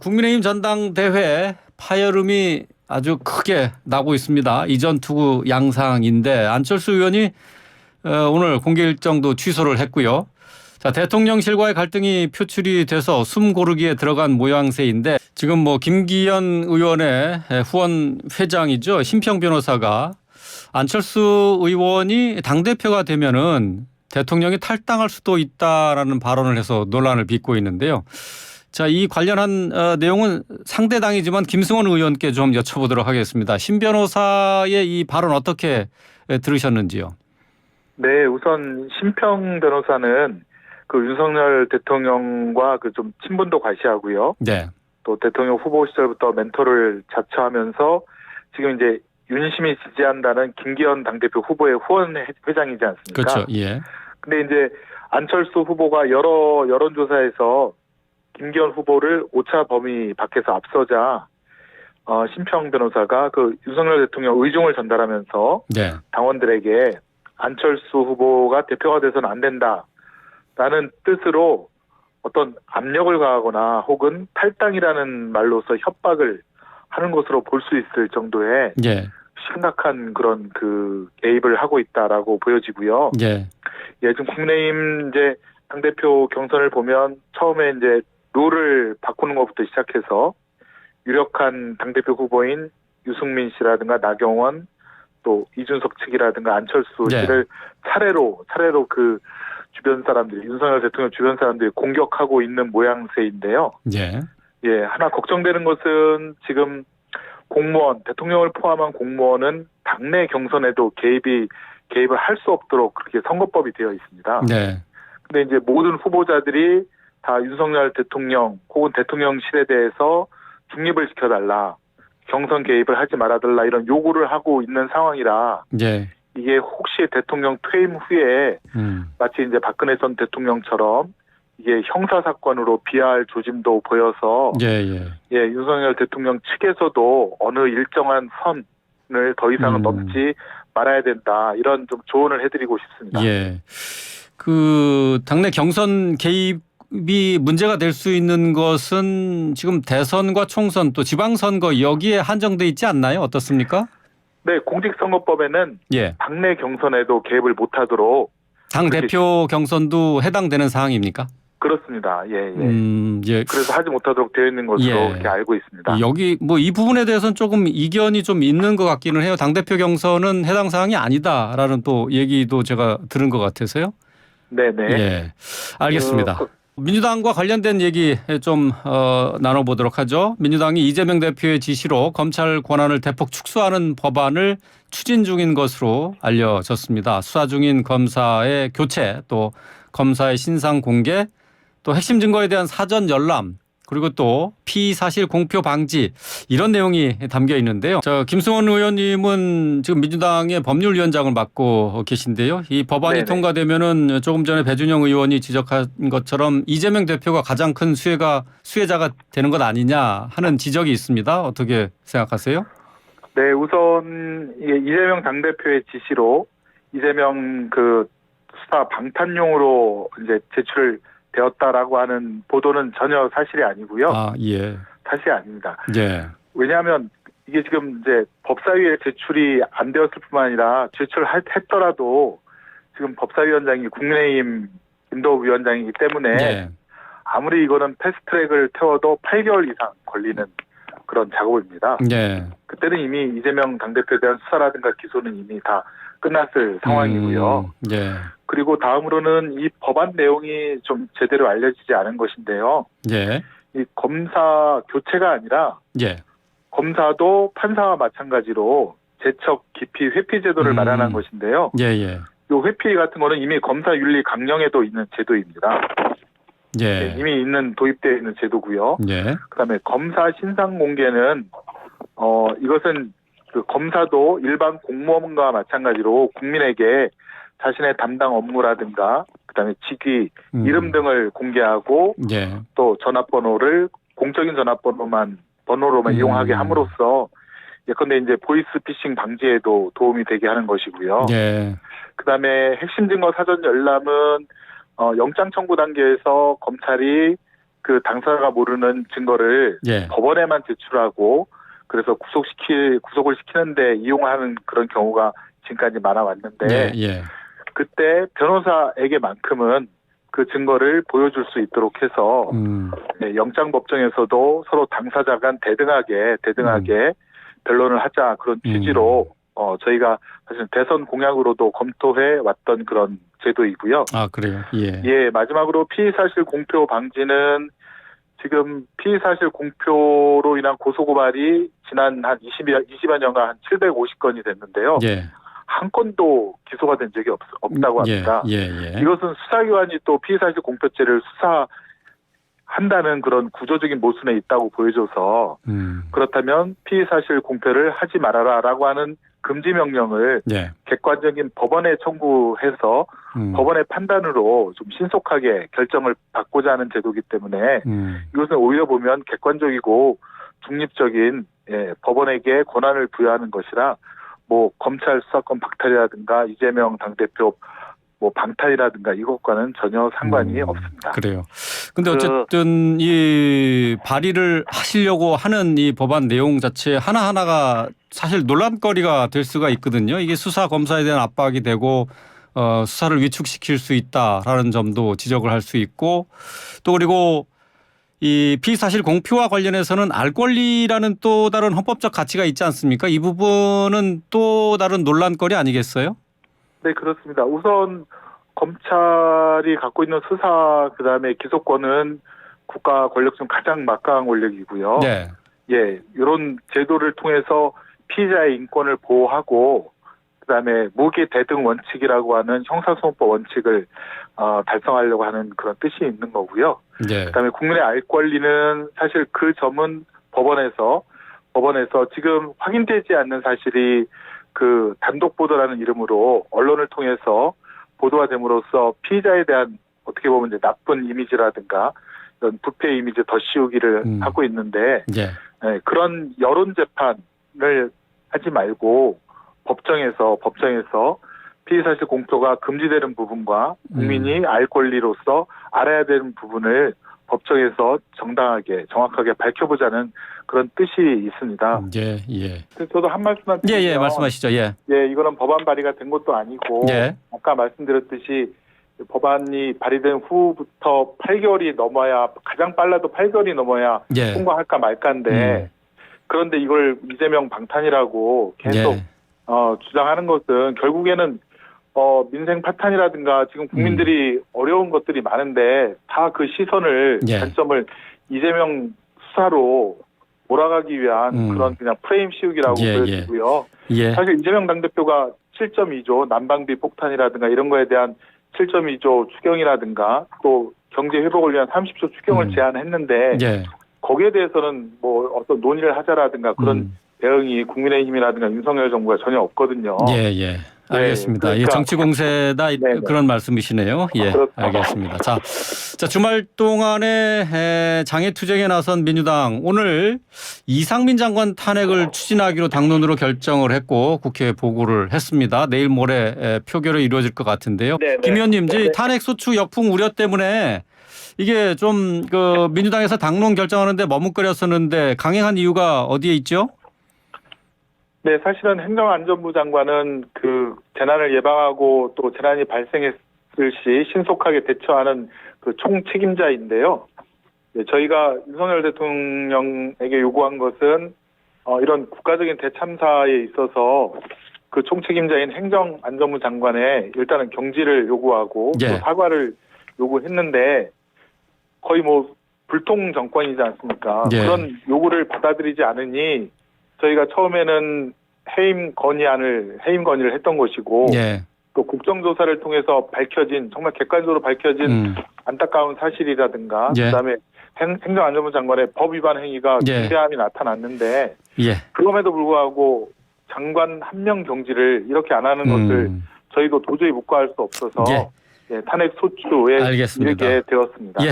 국민의힘 전당대회 파열음이 아주 크게 나고 있습니다. 이전 투구 양상인데 안철수 의원이 오늘 공개 일정도 취소를 했고요. 자, 대통령실과의 갈등이 표출이 돼서 숨 고르기에 들어간 모양새인데 지금 김기현 의원의 후원 회장이죠. 심평 변호사가 안철수 의원이 당대표가 되면은 대통령이 탈당할 수도 있다라는 발언을 해서 논란을 빚고 있는데요. 자, 이 관련한 내용은 상대 당이지만 김승원 의원께 좀 여쭤보도록 하겠습니다. 심 변호사의 이 발언 어떻게 들으셨는지요? 네, 우선 심평 변호사는 그 윤석열 대통령과 그 좀 친분도 과시하고요. 네. 또 대통령 후보 시절부터 멘토를 자처하면서 지금 이제 윤심이 지지한다는 김기현 당대표 후보의 후원 회장이지 않습니까? 그렇죠. 예. 근데 이제 안철수 후보가 여러 여론조사에서 김기현 후보를 오차 범위 밖에서 앞서자 심평 변호사가 그 윤석열 대통령 의중을 전달하면서 네. 당원들에게 안철수 후보가 대표가 돼서는 안 된다라는 뜻으로 어떤 압력을 가하거나 혹은 탈당이라는 말로서 협박을 하는 것으로 볼 수 있을 정도의 예. 심각한 그런 그 개입을 하고 있다라고 보여지고요. 예. 예, 지금 국민의힘 이제 당대표 경선을 보면 처음에 이제 룰을 바꾸는 것부터 시작해서 유력한 당대표 후보인 유승민 씨라든가 나경원 또 이준석 측이라든가 안철수 네. 씨를 차례로 그 주변 사람들이 윤석열 대통령 주변 사람들이 공격하고 있는 모양새인데요. 예. 예, 하나 걱정되는 것은 지금 공무원, 대통령을 포함한 공무원은 당내 경선에도 개입을 할 수 없도록 그렇게 선거법이 되어 있습니다. 네. 근데 이제 모든 후보자들이 다 윤석열 대통령 혹은 대통령실에 대해서 중립을 지켜달라, 경선 개입을 하지 말아달라 이런 요구를 하고 있는 상황이라 예. 이게 혹시 대통령 퇴임 후에 마치 이제 박근혜 전 대통령처럼 이게 형사 사건으로 비할 조짐도 보여서 예. 윤석열 대통령 측에서도 어느 일정한 선을 더 이상은 넘지 말아야 된다 이런 좀 조언을 해드리고 싶습니다. 예. 그 당내 경선 개입이 문제가 될 수 있는 것은 지금 대선과 총선 또 지방선거 여기에 한정돼 있지 않나요? 어떻습니까? 네, 공직선거법에는 예. 당내 경선에도 개입을 못하도록 당 대표 경선도 해당되는 사항입니까? 그렇습니다. 예. 예. 그래서 하지 못하도록 되어 있는 것으로 예. 이렇게 알고 있습니다. 여기 이 부분에 대해서는 조금 이견이 좀 있는 것 같기는 해요. 당 대표 경선은 해당 사항이 아니다라는 또 얘기도 제가 들은 것 같아서요. 네네. 예. 알겠습니다. 민주당과 관련된 얘기 좀 나눠보도록 하죠. 민주당이 이재명 대표의 지시로 검찰 권한을 대폭 축소하는 법안을 추진 중인 것으로 알려졌습니다. 수사 중인 검사의 교체, 또 검사의 신상 공개, 또 핵심 증거에 대한 사전 열람, 그리고 또 피사실 공표 방지 이런 내용이 담겨 있는데요. 김승원 의원님은 지금 민주당의 법률위원장을 맡고 계신데요. 이 법안이 네네. 통과되면은 조금 전에 배준영 의원이 지적한 것처럼 이재명 대표가 가장 큰 수혜자가 되는 것 아니냐 하는 지적이 있습니다. 어떻게 생각하세요? 네, 우선 이재명 당대표의 지시로 이재명 그 수사 방탄용으로 이제 제출되었다라고 하는 보도는 전혀 사실이 아니고요. 아, 예. 사실이 아닙니다. 예. 왜냐하면 이게 지금 이제 법사위에 제출이 안 되었을 뿐만 아니라 제출했더라도 지금 법사위원장이 국민의힘 인도위원장이기 때문에 예. 아무리 이거는 패스트트랙을 태워도 8개월 이상 걸리는 그런 작업입니다. 예. 그때는 이미 이재명 당대표에 대한 수사라든가 기소는 이미 다 끝났을 상황이고요. 예. 그리고 다음으로는 이 법안 내용이 좀 제대로 알려지지 않은 것인데요. 예. 이 검사 교체가 아니라 예. 검사도 판사와 마찬가지로 제척 기피 회피 제도를 마련한 것인데요. 예. 이 회피 같은 거는 이미 검사 윤리 강령에도 있는 제도입니다. 예. 이미 도입되어 있는 제도고요. 예. 그다음에 검사 신상 공개는 이것은 그 검사도 일반 공무원과 마찬가지로 국민에게 자신의 담당 업무라든가 그다음에 직위, 이름 등을 공개하고 예. 또 전화번호를 공적인 전화번호로만 이용하게 함으로써 예컨대 이제 보이스피싱 방지에도 도움이 되게 하는 것이고요. 예. 그다음에 핵심 증거 사전 열람은 영장 청구 단계에서 검찰이 그 당사자가 모르는 증거를 예. 법원에만 제출하고 그래서 구속을 시키는데 이용하는 그런 경우가 지금까지 많아왔는데 예. 예. 그때 변호사에게만큼은 그 증거를 보여줄 수 있도록 해서 네, 영장법정에서도 서로 당사자 간 대등하게 변론을 하자 그런 취지로 저희가 사실 대선 공약으로도 검토해 왔던 그런 제도이고요. 아, 그래요. 예. 예, 마지막으로 피의사실 공표 방지는 지금 피의사실 공표로 인한 고소고발이 지난 한 20여 년간 한 750건이 됐는데요. 예. 한 건도 기소가 된 적이 없다고 합니다. 예. 예. 이것은 수사기관이 또 피의사실 공표죄를 수사한다는 그런 구조적인 모순에 있다고 보여줘서 그렇다면 피의사실 공표를 하지 말아라라고 하는 금지 명령을 예. 객관적인 법원에 청구해서 법원의 판단으로 좀 신속하게 결정을 받고자 하는 제도이기 때문에 이것은 오히려 보면 객관적이고 중립적인 법원에게 권한을 부여하는 것이라 뭐 검찰 수사권 박탈이라든가 이재명 당대표 뭐 방탄이라든가 이것과는 전혀 상관이 없습니다. 그래요. 근데 어쨌든 이 발의를 하시려고 하는 이 법안 내용 자체 하나하나가 사실 논란거리가 될 수가 있거든요. 이게 수사 검사에 대한 압박이 되고 수사를 위축시킬 수 있다라는 점도 지적을 할 수 있고 또 그리고 이 피의사실 공표와 관련해서는 알 권리라는 또 다른 헌법적 가치가 있지 않습니까? 이 부분은 또 다른 논란거리 아니겠어요? 네, 그렇습니다. 우선 검찰이 갖고 있는 수사 그다음에 기소권은 국가 권력 중 가장 막강한 권력이고요. 네. 예, 이런 제도를 통해서 피의자의 인권을 보호하고 그다음에 무기 대등 원칙이라고 하는 형사소송법 원칙을 달성하려고 하는 그런 뜻이 있는 거고요. 네. 그다음에 국민의 알 권리는 사실 그 점은 법원에서 지금 확인되지 않는 사실이 그 단독 보도라는 이름으로 언론을 통해서 보도가 됨으로써 피의자에 대한 어떻게 보면 이제 나쁜 이미지라든가 이런 부패 이미지 더 씌우기를 하고 있는데 예. 그런 여론 재판을 하지 말고 법정에서 피의사실 공표가 금지되는 부분과 국민이 알 권리로서 알아야 되는 부분을 법정에서 정확하게 밝혀보자는 그런 뜻이 있습니다. 예, 예. 저도 한 말씀만 드리면 예, 말씀하시죠. 예. 예, 이거는 법안 발의가 된 것도 아니고 예. 아까 말씀드렸듯이 법안이 발의된 후부터 8개월이 넘어야 가장 빨라도 8개월이 넘어야 예. 통과할까 말까인데 그런데 이걸 이재명 방탄이라고 계속 예. 주장하는 것은 결국에는 민생 파탄이라든가 지금 국민들이 어려운 것들이 많은데 다 그 시선을 예. 관점을 이재명 수사로 몰아가기 위한 그런 그냥 프레임 씌우기라고 보여지고요. 예. 사실 이재명 당대표가 7.2조 난방비 폭탄이라든가 이런 거에 대한 7.2조 추경이라든가 또 경제 회복을 위한 30조 추경을 제안했는데 예. 거기에 대해서는 뭐 어떤 논의를 하자라든가 그런 대응이 국민의힘이라든가 윤석열 정부가 전혀 없거든요. 예, 예. 알겠습니다. 그러니까, 예, 정치 공세다 네네. 그런 말씀이시네요. 예, 그렇죠. 알겠습니다. 자, 주말 동안에 장애 투쟁에 나선 민주당 오늘 이상민 장관 탄핵을 추진하기로 당론으로 결정을 했고 국회에 보고를 했습니다. 내일 모레 표결이 이루어질 것 같은데요. 네네. 김 의원님, 네네. 탄핵 소추 역풍 우려 때문에 이게 좀 그 민주당에서 당론 결정하는데 머뭇거렸었는데 강행한 이유가 어디에 있죠? 네, 사실은 행정안전부 장관은 그 재난을 예방하고 또 재난이 발생했을 시 신속하게 대처하는 그 총책임자인데요. 네, 저희가 윤석열 대통령에게 요구한 것은 이런 국가적인 대참사에 있어서 그 총책임자인 행정안전부 장관의 일단은 경질을 요구하고 예. 또 사과를 요구했는데 거의 뭐 불통 정권이지 않습니까? 예. 그런 요구를 받아들이지 않으니 저희가 처음에는 해임 건의를 했던 것이고 예. 또 국정조사를 통해서 정말 객관적으로 밝혀진 안타까운 사실이라든가 예. 그다음에 행정안전부 장관의 법 위반 행위가 예. 중대함이 나타났는데 예. 그럼에도 불구하고 장관 한 명 경질을 이렇게 안 하는 것을 저희도 도저히 묵과할 수 없어서 예. 탄핵 소추에 알겠습니다. 이르게 되었습니다. 예,